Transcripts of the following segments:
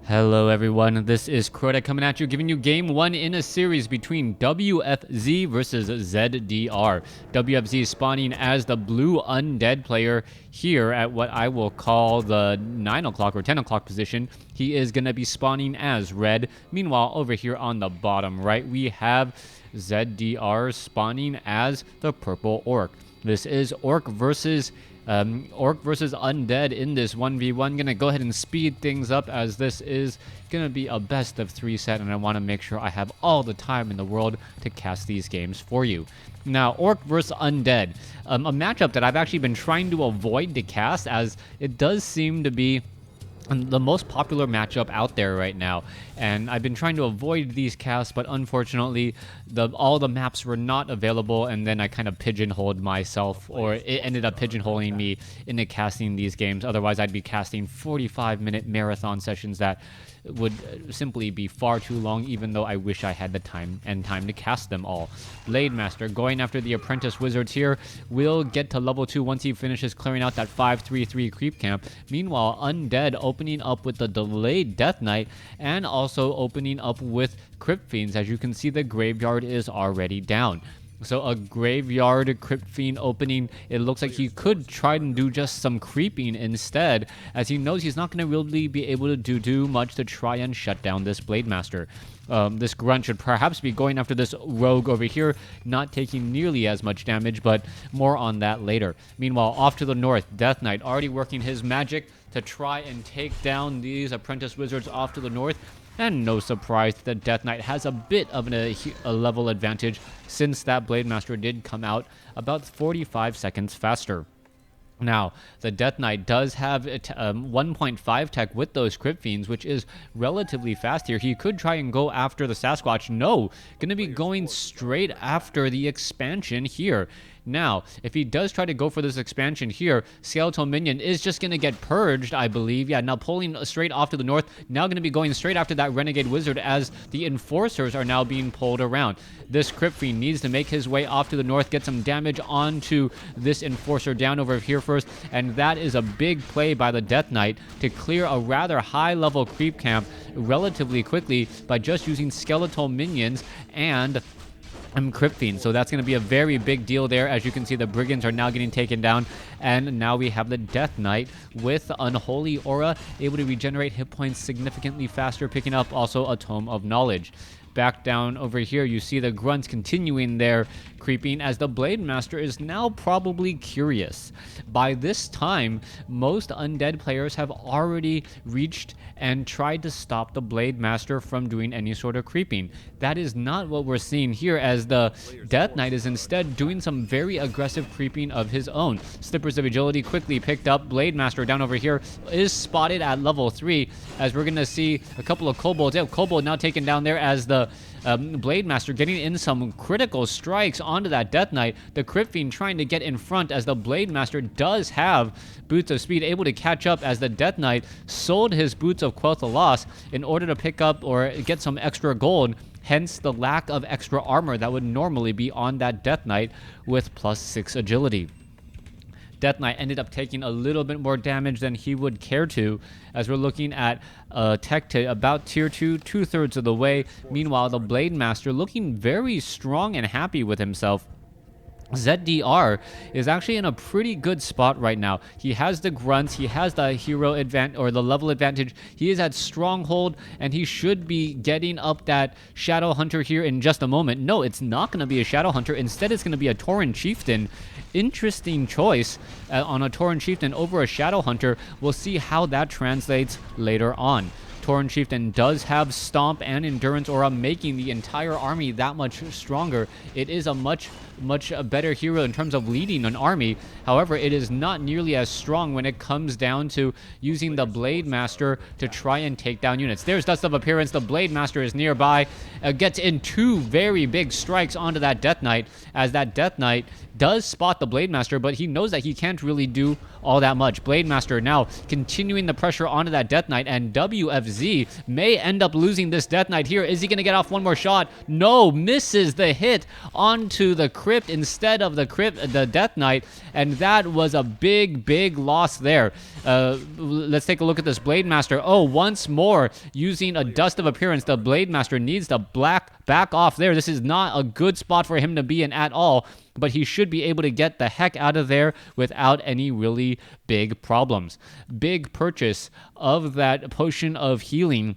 Hello everyone, this is Crota coming at you, giving you game 1 in a series between WFZ versus ZDR. WFZ spawning as the blue undead player here at what I will call the 9 o'clock or 10 o'clock position. He is going to be spawning as red. Meanwhile, over here on the bottom right, we have ZDR spawning as the purple orc. This is orc versus Undead in this 1v1. Gonna go ahead and speed things up as this is gonna be a best of 3 set, and I want to make sure I have all the time in the world to cast these games for you. Now, Orc versus Undead, a matchup that I've actually been trying to avoid to cast, as it does seem to be the most popular matchup out there right now, and I've been trying to avoid these casts, but unfortunately all the maps were not available, and then I kind of pigeonholed myself, or it ended up pigeonholing me into casting these games. Otherwise I'd be casting 45-minute marathon sessions that would simply be far too long, even though I wish I had the time to cast them all. Blade Master going after the Apprentice Wizards here, will get to level 2 once he finishes clearing out that 5-3-3 creep camp. Meanwhile, Undead opening up with the delayed Death Knight, and also opening up with Crypt Fiends. As you can see, the graveyard is already down. So a graveyard Crypt Fiend opening, it looks like he could try and do just some creeping instead, as he knows he's not going to really be able to do much to try and shut down this Blade Master. This grunt should perhaps be going after this rogue over here, not taking nearly as much damage, but more on that later. Meanwhile, off to the north, Death Knight already working his magic to try and take down these Apprentice Wizards off to the north. And no surprise that Death Knight has a bit of a level advantage, since that Blade Master did come out about 45 seconds faster. Now, the Death Knight does have 1.5 tech with those Crypt Fiends, which is relatively fast here. He could try and go after the Sasquatch. No, going to be going straight after the expansion here. Now, if he does try to go for this expansion here, Skeletal Minion is just going to get purged, I believe. Yeah, now pulling straight off to the north. Now going to be going straight after that Renegade Wizard, as the Enforcers are now being pulled around. This Crypt Fiend needs to make his way off to the north, get some damage onto this Enforcer down over here first, and that is a big play by the Death Knight to clear a rather high-level creep camp relatively quickly by just using Skeletal Minions and Crypt Fiend. So that's going to be a very big deal there. As you can see, the Brigands are now getting taken down, and now we have the Death Knight with Unholy Aura, able to regenerate hit points significantly faster, picking up also a Tome of Knowledge. Back down over here, you see the grunts continuing their creeping, as the Blade Master is now probably curious. By this time, most Undead players have already reached and tried to stop the Blade Master from doing any sort of creeping. That is not what we're seeing here, as the Death Knight is instead doing some very aggressive creeping of his own. Slippers of Agility quickly picked up. Blade Master down over here is spotted at level 3, as we're going to see a couple of Kobolds. Yeah, Kobold now taken down there, as the Blade Master getting in some critical strikes onto that Death Knight. The Crypt Fiend trying to get in front, as the Blade Master does have Boots of Speed, able to catch up, as the Death Knight sold his Boots of Quel'Thalas in order to pick up or get some extra gold. Hence the lack of extra armor that would normally be on that Death Knight with +6 agility. Death Knight ended up taking a little bit more damage than he would care to, as we're looking at tech to about tier 2, 2/3 of the way. Meanwhile, the Blade Master looking very strong and happy with himself. ZDR is actually in a pretty good spot right now. He has the grunts, he has the hero advantage, or the level advantage. He is at Stronghold, and he should be getting up that Shadow Hunter here in just a moment. No, it's not going to be a Shadow Hunter. Instead, it's going to be a Tauren Chieftain. Interesting choice on a Tauren Chieftain over a Shadow Hunter. We'll see how that translates later on. Tauren Chieftain does have Stomp and Endurance Aura, making the entire army that much stronger. It is a much better hero in terms of leading an army. However, it is not nearly as strong when it comes down to using the Blade Master to try and take down units. There's Dust of Appearance. The Blade Master is nearby, gets in 2 very big strikes onto that Death Knight, as that Death Knight does spot the Blade Master, but he knows that he can't really do all that much. Blade Master now continuing the pressure onto that Death Knight, and WFZ may end up losing this Death Knight here. Is he going to get off one more shot? No, misses the hit onto the Crypt instead of the Death Knight, and that was a big loss there. Let's take a look at this Blade Master. Oh, once more using a Dust of Appearance. The Blade Master needs to back off there. This is not a good spot for him to be in at all, but he should be able to get the heck out of there without any really big problems. Big purchase of that potion of healing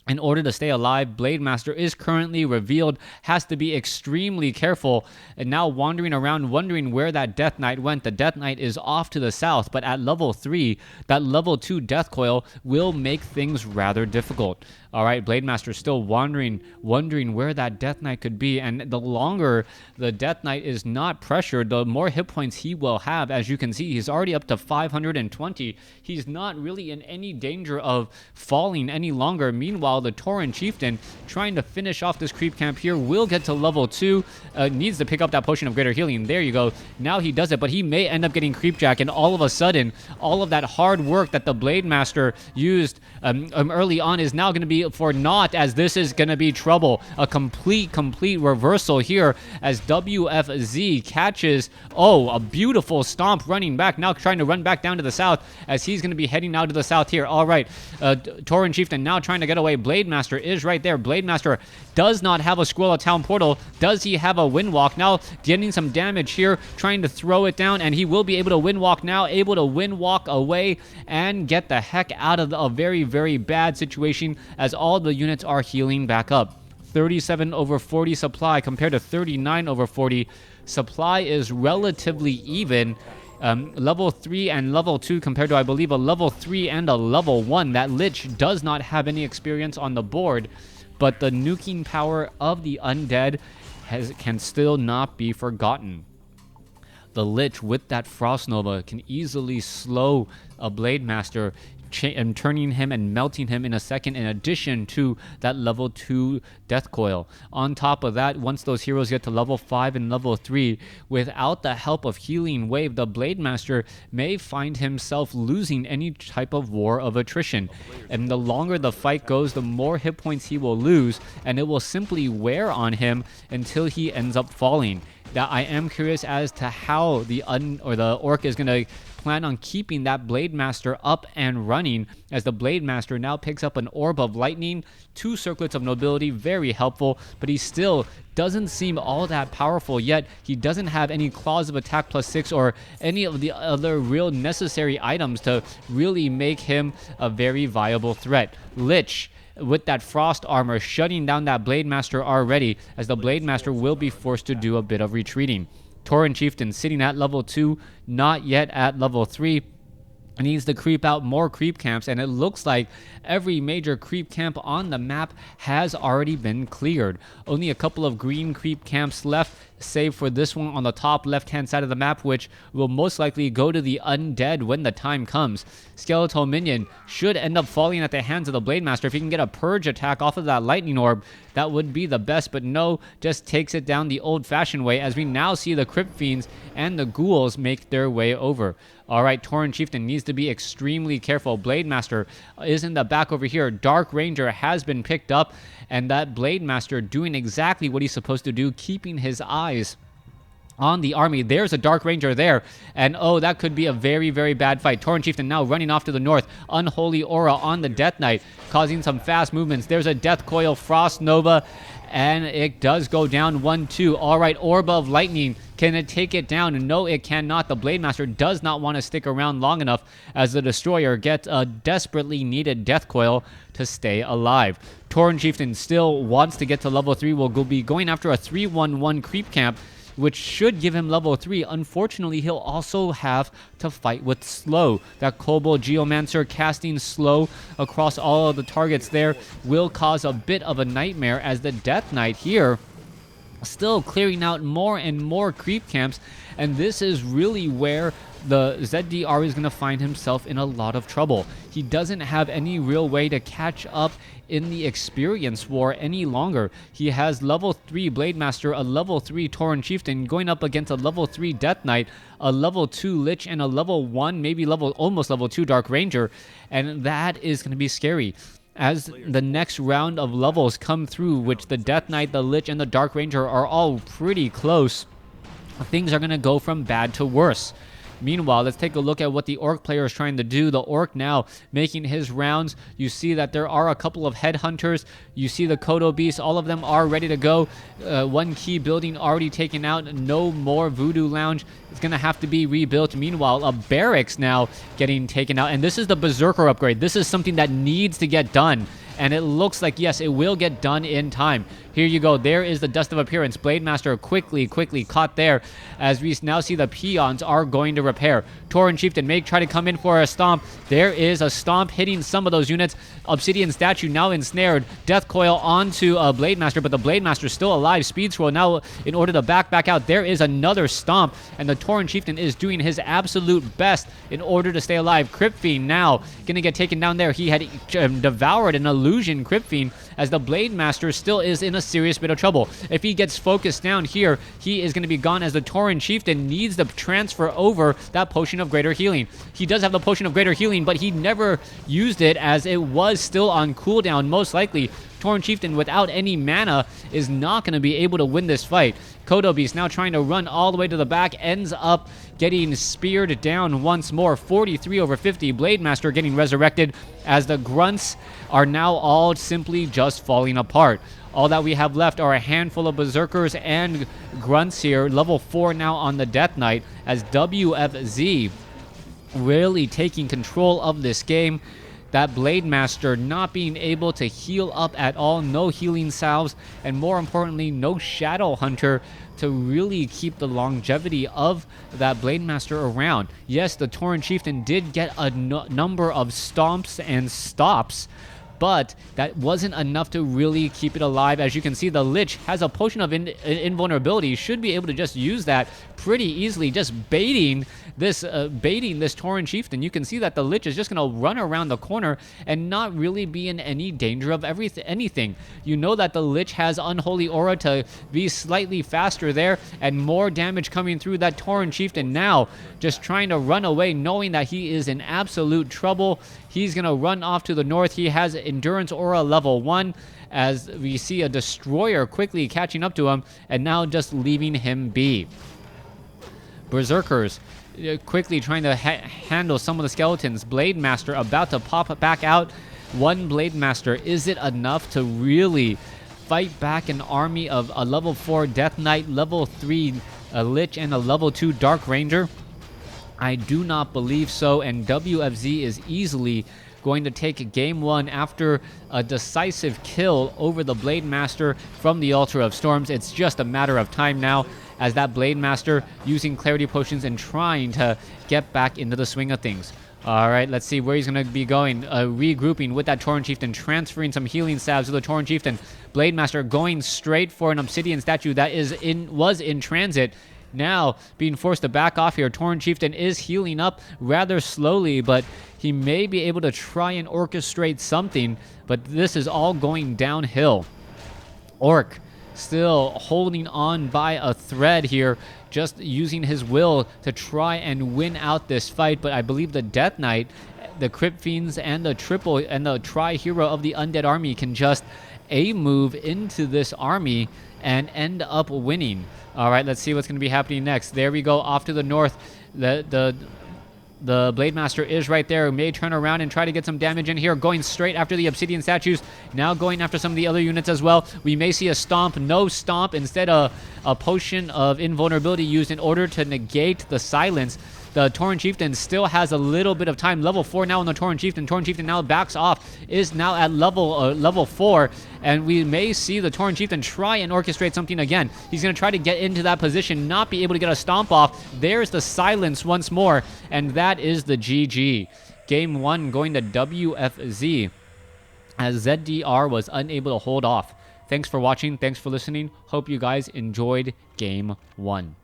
in order to stay alive. Blade Master is currently revealed, has to be extremely careful, and now wandering around wondering where that Death Knight went. The Death Knight is off to the south, but at level 3, that level 2 Death Coil will make things rather difficult. All right, Blade Master still wondering where that Death Knight could be, and the longer the Death Knight is not pressured, the more hit points he will have. As you can see, he's already up to 520. He's not really in any danger of falling any longer. Meanwhile, the Tauren Chieftain, trying to finish off this creep camp here, will get to level 2, needs to pick up that potion of greater healing. There you go. Now he does it, but he may end up getting Creepjack, and all of a sudden, all of that hard work that the Blade Master used early on is now going to be for naught, as this is going to be trouble. A complete reversal here as WFZ catches, a beautiful stomp running back, now trying to run back down to the south as he's going to be heading out to the south here. All right, Tauren Chieftain now trying to get away. Blade Master is right there. Blade Master does not have a Scroll of Town Portal. Does he have a Windwalk? Now getting some damage here, trying to throw it down, and he will be able to Windwalk now, able to Windwalk away and get the heck out of a very bad situation as all the units are healing back up. 37/40 supply compared to 39/40. Supply is relatively even. Level 3 and level 2 compared to, I believe, a level 3 and a level 1. That Lich does not have any experience on the board, but the nuking power of the Undead can still not be forgotten. The Lich with that Frost Nova can easily slow a Blade Master, and turning him and melting him in a second, in addition to that level 2 Death Coil. On top of that, once those heroes get to level 5 and level 3, without the help of Healing Wave, the Blade Master may find himself losing any type of war of attrition. And the longer the fight goes, the more hit points he will lose, and it will simply wear on him until he ends up falling. Now, I am curious as to how the Orc is going to plan on keeping that Blade Master up and running, as the Blade Master now picks up an Orb of Lightning, 2 Circlets of Nobility, very helpful, but he still doesn't seem all that powerful yet. He doesn't have any Claws of Attack +6 or any of the other real necessary items to really make him a very viable threat. Lich, with that Frost Armor, shutting down that Blade Master already, as the Blade Master will be forced to do a bit of retreating. Tauren Chieftain sitting at level 2, not yet at level 3. Needs to creep out more creep camps, and it looks like every major creep camp on the map has already been cleared. Only a couple of green creep camps left, save for this one on the top left-hand side of the map, which will most likely go to the Undead when the time comes. Skeletal Minion should end up falling at the hands of the Blade Master. If he can get a Purge attack off of that Lightning Orb, that would be the best, but no, just takes it down the old-fashioned way, as we now see the Crypt Fiends and the Ghouls make their way over. All right, Tauren Chieftain needs to be extremely careful. Blade Master is in the back over here. Dark Ranger has been picked up, and that Blade Master doing exactly what he's supposed to do, keeping his eyes on the army. There's a Dark Ranger there, and that could be a very bad fight. Tauren Chieftain now running off to the north. Unholy Aura on the Death Knight, causing some fast movements. There's a Death Coil, Frost Nova, and it does go down 1-2. All right, Orb of Lightning. Can it take it down? No, it cannot. The Blade Master does not want to stick around long enough, as the Destroyer gets a desperately needed Death Coil to stay alive. Tauren Chieftain still wants to get to level 3. Will be going after a 3-1-1 creep camp, which should give him level 3. Unfortunately, he'll also have to fight with slow. That Kobold Geomancer casting slow across all of the targets there will cause a bit of a nightmare, as the Death Knight here still clearing out more and more creep camps, and this is really where the ZDR is going to find himself in a lot of trouble. He doesn't have any real way to catch up in the experience war any longer. He has level 3 Blade Master, a level 3 Tauren Chieftain going up against a level 3 Death Knight, a level 2 Lich, and a level 1, maybe almost level 2 Dark Ranger, and that is going to be scary. As the next round of levels come through, which the Death Knight, the Lich, and the Dark Ranger are all pretty close, things are going to go from bad to worse. Meanwhile, let's take a look at what the Orc player is trying to do. The Orc now making his rounds. You see that there are a couple of headhunters. You see the Kodo Beasts. All of them are ready to go. One key building already taken out. No more Voodoo Lounge. It's going to have to be rebuilt. Meanwhile, a barracks now getting taken out. And this is the Berserker upgrade. This is something that needs to get done. And it looks like, yes, it will get done in time. Here you go. There is the Dust of Appearance. Blade Master quickly caught there, as we now see the peons are going to repair. Tauren Chieftain may try to come in for a stomp. There is a stomp hitting some of those units. Obsidian Statue now ensnared. Death Coil onto a Blade Master, but the Blade Master is still alive. Speed Scroll now in order to back out. There is another stomp, and the Tauren Chieftain is doing his absolute best in order to stay alive. Crypt Fiend now going to get taken down there. He had devoured an illusion Crypt Fiend, as the Blade Master still is in a serious bit of trouble. If he gets focused down here, he is going to be gone, as the Tauren Chieftain needs to transfer over that Potion of Greater Healing. He does have the Potion of Greater Healing, but he never used it, as it was still on cooldown. Most likely, Tauren Chieftain without any mana is not going to be able to win this fight. Kodo Beast now trying to run all the way to the back, ends up getting speared down once more. 43 over 50. Blade Master getting resurrected, as the grunts are now all simply just falling apart. All that we have left are a handful of Berserkers and grunts here. Level 4 now on the Death Knight, as WFZ really taking control of this game. That Blade Master not being able to heal up at all. No healing salves, and more importantly, no Shadow Hunter to really keep the longevity of that Blade Master around. Yes, the Tauren Chieftain did get a number of stomps and stops, but that wasn't enough to really keep it alive. As you can see, the Lich has a Potion of Invulnerability. Should be able to just use that pretty easily, just baiting this Tauren Chieftain. You can see that the Lich is just going to run around the corner and not really be in any danger of anything. You know that the Lich has Unholy Aura to be slightly faster there, and more damage coming through. That Tauren Chieftain now just trying to run away, knowing that he is in absolute trouble. He's going to run off to the north. He has Endurance Aura level 1, as we see a Destroyer quickly catching up to him and now just leaving him be. Berserkers quickly trying to handle some of the skeletons. Blade Master about to pop back out. One Blade Master. Is it enough to really fight back an army of a level 4 Death Knight, level 3 Lich, and a level 2 Dark Ranger? I do not believe so, and WFZ is easily going to take game 1 after a decisive kill over the Blade Master from the Altar of Storms. It's just a matter of time now, as that Blade Master using Clarity Potions and trying to get back into the swing of things. All right, let's see where he's going to be going. Regrouping with that Tauren Chieftain, transferring some healing salves to the Tauren Chieftain. Blade Master going straight for an Obsidian Statue that was in transit. Now being forced to back off here. Tauren Chieftain is healing up rather slowly, but he may be able to try and orchestrate something, but this is all going downhill. Orc still holding on by a thread here, just using his will to try and win out this fight. But I believe the Death Knight, the Crypt Fiends, and the Tri-Hero of the Undead army can just move into this army and end up winning. All right, let's see what's going to be happening next. There we go, off to the north. The Blade Master is right there. May turn around and try to get some damage in here. Going straight after the Obsidian Statues. Now going after some of the other units as well. We may see a stomp. No stomp. Instead, a Potion of Invulnerability used in order to negate the silence. The Tauren Chieftain still has a little bit of time. Level 4 now on the Tauren Chieftain. Tauren Chieftain now backs off. Is now at level 4. And we may see the Tauren Chieftain try and orchestrate something again. He's going to try to get into that position. Not be able to get a stomp off. There's the silence once more. And that is the GG. Game 1 going to WFZ, as ZDR was unable to hold off. Thanks for watching. Thanks for listening. Hope you guys enjoyed Game 1.